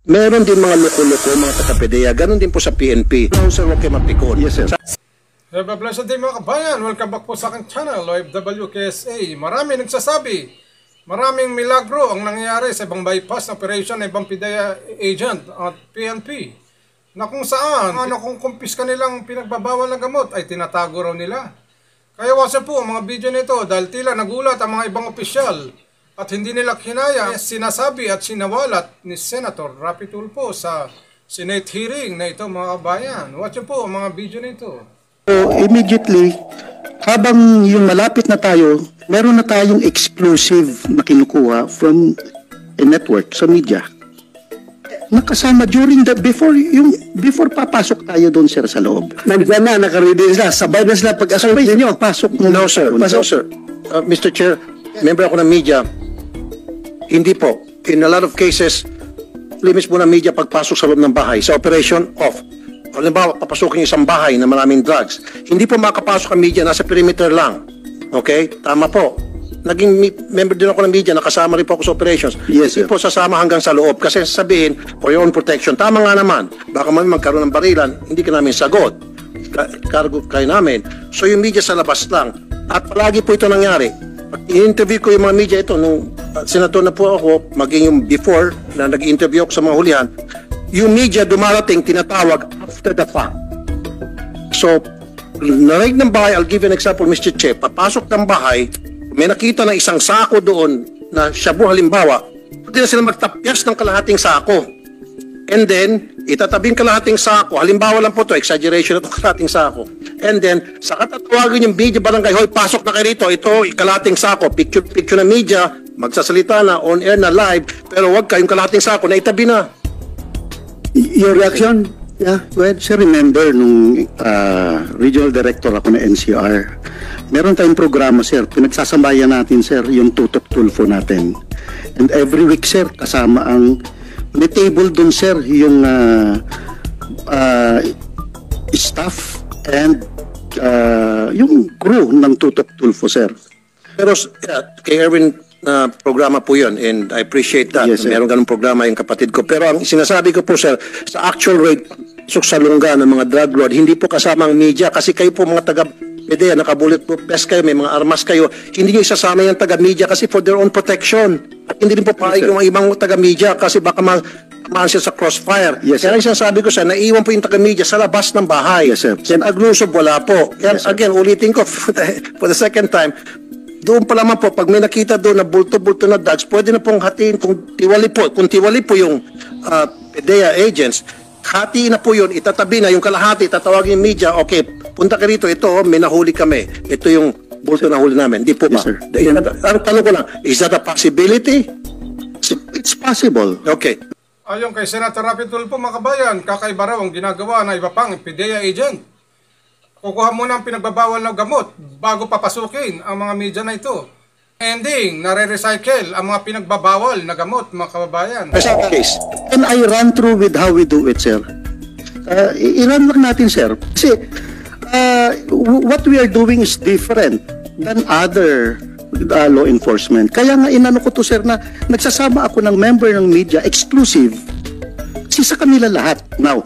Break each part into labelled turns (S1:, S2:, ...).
S1: Meron din mga loko-loko, mga taga-PDEA. Ganon din po sa PNP. Sir, okay mapikon.
S2: Yes, sir.
S3: Have a blessed day mga kabayan. Welcome back po sa aking channel, OFW KSA. Marami nagsasabi, maraming milagro ang nangyayari sa ibang bypass operation ng ibang PDEA agent at PNP. Na kung saan, kung kumpiska nilang pinagbabawal ng gamot ay tinatago raw nila. Kaya wasan po ang mga video nito dahil tila nagulat ang mga ibang opisyal at hindi nila kinaya sinasabi at sinawalat ni Senator Rapi Tulfo sa Senate hearing na ito mga kabayan. Watch po ang mga video nito.
S2: So immediately, habang yung malapit na tayo, meron na tayong exclusive na kinukuha from a network sa media. Nakasama during the, before papasok tayo doon sir sa loob.
S4: Nandiyan na, nakaready sila. Sabay na sila pag-asabay ninyo.
S2: Pasok mo.
S1: No sir, no sir. Mr. Chair, member ako ng media. Hindi po. In a lot of cases, limits po ng media pagpasok sa loob ng bahay. Sa operation, off. Halimbawa, papasukin yung isang bahay na maraming drugs. Hindi po makapasok ang media, nasa perimeter lang. Okay? Tama po. Naging member din ako ng media, nakasama rin po ako sa operations.
S2: Yes, sir.
S1: Hindi po sasama hanggang sa loob. Kasi sabihin, for your own protection, tama nga naman. Baka magkaroon ng barilan, hindi ka namin sagot. Cargo kayo namin. So yung media sa labas lang. At palagi po ito nangyari. I-interview ko yung mga media ito nung senator na po ako, maging yung before na nag-interview ako sa mga hulihan, yung media dumarating, tinatawag after the fact. So, narinig ng bahay, I'll give you an example, Mr. Che, papasok ng bahay, may nakita na isang sako doon na shabu halimbawa, pwede na sila magtapyas ng kalahating sako. And then, itatabing kalahating sako, halimbawa lang po to, exaggeration na ito, kalahating sako. And then, sa katatawagin yung media barangay, hoy, pasok na kayo rito, ito, kalahating sako, picture ng media, magsasalita na, on air na, live, pero wag kayong kalahating sako na itabi na.
S4: Your reaction?
S2: Yeah, well, sir, remember nung regional director ako na NCR, meron tayong programa, sir, pinagsasambayan natin, sir, yung tutok Tulfo natin. And every week, sir, kasama ang may table dun, sir, yung staff and yung crew ng tutok Tulfo, sir.
S1: Pero kay Erwin na programa po yun and I appreciate that.
S2: Yes,
S1: meron ganung programa yung kapatid ko. Pero ang sinasabi ko po sir, sa actual rate sa lungga ng mga drug lord, hindi po kasama ang media kasi kayo po mga taga-PDEA, nakabulit po pes kayo, may mga armas kayo, hindi nyo isasama yung taga-media kasi for their own protection. At hindi rin po paig yung ibang taga-media kasi baka maan siya sa crossfire.
S2: Yes,
S1: kaya sinasabi ko sir, naiwan po yung taga-media sa labas ng bahay.
S2: Yes, sir.
S1: Then aglusob, wala po. Kaya again, ulitin ko for the second time, doon pa lamang po, pag may nakita doon na bulto-bulto na drugs, pwede na pong hatiin kung tiwali po yung PDEA agents, hatiin na po yun, itatabi na yung kalahati, tatawagin yung media, okay, punta ka rito, ito, may nahuli kami, ito yung bulto na huli namin, di po ba?
S2: Yes, sir.
S1: Tanong ko lang, is that a possibility?
S2: It's possible.
S1: Okay.
S3: Ayon kay Senator Rapi Tulfo mga kabayan, kakaiba raw ang ginagawa na iba pang PDEA agent. Kukuha muna ang pinagbabawal na gamot bago papasukin ang mga media na ito. Ending, nare-recycle ang mga pinagbabawal na gamot, mga kababayan.
S2: Case. And I run through with how we do it, sir. I-run lang natin, sir. Kasi what we are doing is different than other law enforcement. Kaya nga inano ko to, sir, na nagsasama ako ng member ng media, exclusive. Kasi sa kanila lahat. Now,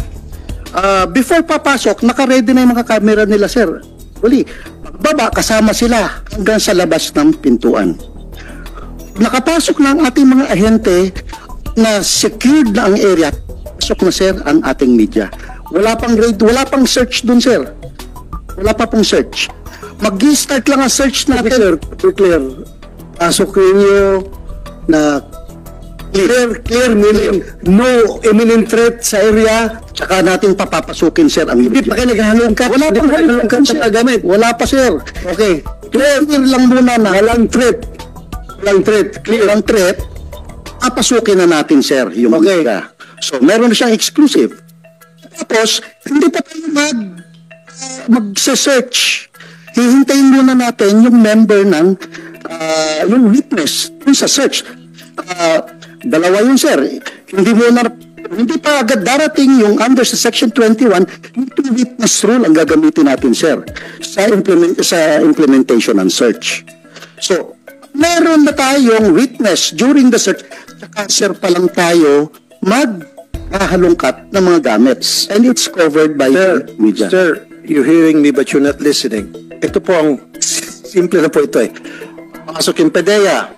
S2: before papasok, naka-ready na yung mga camera nila, sir. Uli, pagbaba, kasama sila hanggang sa labas ng pintuan. Nakapasok na ang ating mga ahente na secured na ang area. Pasok na, sir, ang ating media. Wala pang raid, wala pang search dun, sir. Wala pa pong search. Mag-start lang ang search natin.
S4: Sir, clear. Pasok ninyo na clear meaning no imminent threat sa area.
S2: Tsaka natin papapasukin, sir, ang
S4: Hindi pa kayo naghahalongkat.
S2: Wala pa
S4: naghahalongkat sa gamit.
S2: Wala pa, sir.
S4: Okay.
S2: Clear lang muna na.
S4: Walang threat. Walang threat.
S2: Clear ang threat. Papasukin na natin, sir, yung
S4: Okay.
S2: media. So, meron na siyang exclusive. Tapos, hindi pa tayo mag-search. Hihintayin muna natin yung member ng yung witness dun sa search. Dalawa yun, sir. Hindi pa agad darating yung under sa section 21, yung witness rule ang gagamitin natin, sir, sa implementation ng search. So, meron na tayong witness during the search, saka, sir, pa lang tayo kahalungkat ng mga gamits. And it's covered by the media.
S1: Sir, you're hearing me but you're not listening. Ito po ang simple na po ito eh. Pasok yung PDEA.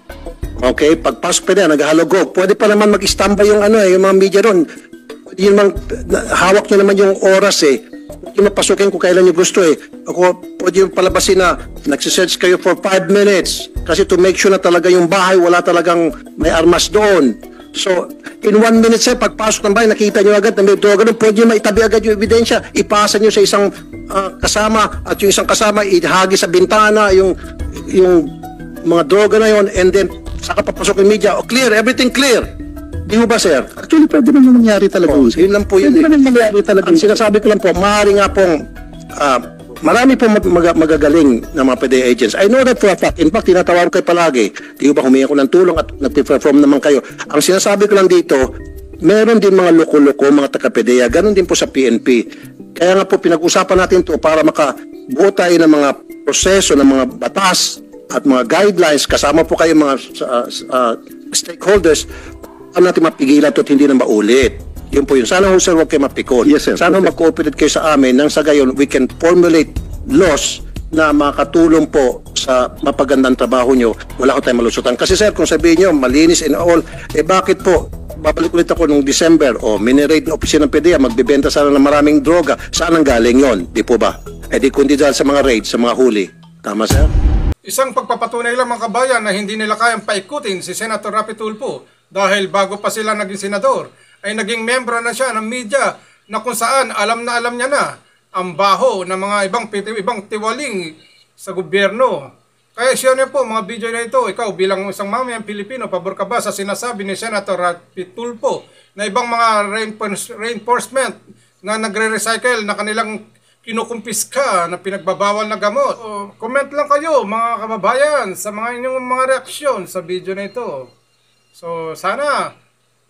S1: Okay, pagpasok PDEA, naghahalugog. Pwede pa naman mag-standby yung yung mga media ron. Pwede yun hawak nyo naman yung oras eh. Pwede mapasukin kung kailan nyo gusto eh. Ako, pwede yung palabasin na nagsisearch kayo for 5 minutes. Kasi to make sure na talaga yung bahay, wala talagang may armas doon. So, in 1 minute sir, pagpasok ng bahay, nakita nyo agad na may droga doon, pwede nyo maitabi agad yung ebidensya. Ipasa nyo sa isang kasama at yung isang kasama ihagi sa bintana yung mga droga na yon, and then saka papasok yung media. O clear, everything clear. Di ho ba sir?
S2: Actually, pwede naman mangyari talaga.
S1: Yun lang po yun.
S2: Pwede naman mangyari talaga.
S1: Ang sinasabi ko lang po, maaari nga pong marami pong magagaling na mga PDEA agents. I know that for a fact. In fact, tinatawag ko kayo palagi. Di ba humingi ko ng tulong at nag-perform naman kayo. Ang sinasabi ko lang dito, meron din mga loko-loko, mga taga-PDEA. Ganon din po sa PNP. Kaya nga po, pinag-usapan natin to para makabuo tayo ng mga proseso, ng mga batas at mga guidelines. Kasama po kayo mga stakeholders. Paano natin mapigilan ito at hindi na maulit. Yun po yun. Sana ho sir, huwag kayo mapikon.
S2: Yes, sir.
S1: Sana mag-cooperate kayo sa amin nang sa gayon, we can formulate laws na makatulong po sa mapagandang trabaho nyo. Wala ko tayong malusutan. Kasi sir, kung sabihin nyo, malinis and all, bakit po? Babalik ulit ako nung December, miniraid na opisina ng PDEA, magbibenta sana ng maraming droga. Saan ang galing yon? Di po ba? Di kundi dahil sa mga raid, sa mga huli. Tama sir?
S3: Isang pagpapatunay lang mga kabayan na hindi nila kayang paikutin si Senator Rapi Tulfo dahil bago pa sila naging senador, ay naging membro na siya ng media na kung saan alam niya na ang baho ng mga ibang tiwaling sa gobyerno. Kaya siya niya po, mga video na ito, ikaw bilang isang mamayang Pilipino, pabor ka ba sa sinasabi ni Senator Rapi Tulfo na ibang mga reinforcement na nagre-recycle na kanilang kinukumpiska na pinagbabawal na gamot? Comment lang kayo mga kababayan sa mga inyong mga reaksyon sa video na ito. So sana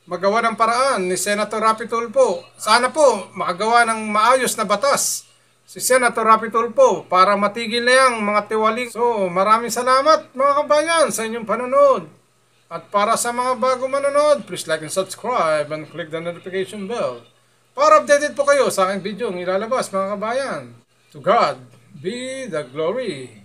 S3: magawa ng paraan ni Senator Rapi Tulfo. Sana po makagawa ng maayos na batas si Senator Rapi Tulfo para matigil na yung mga tiwaling. So maraming salamat mga kabayan sa inyong panonood. At para sa mga bago manonood, please like and subscribe and click the notification bell para updated po kayo sa aking video ng ilalabas mga kabayan. To God be the glory.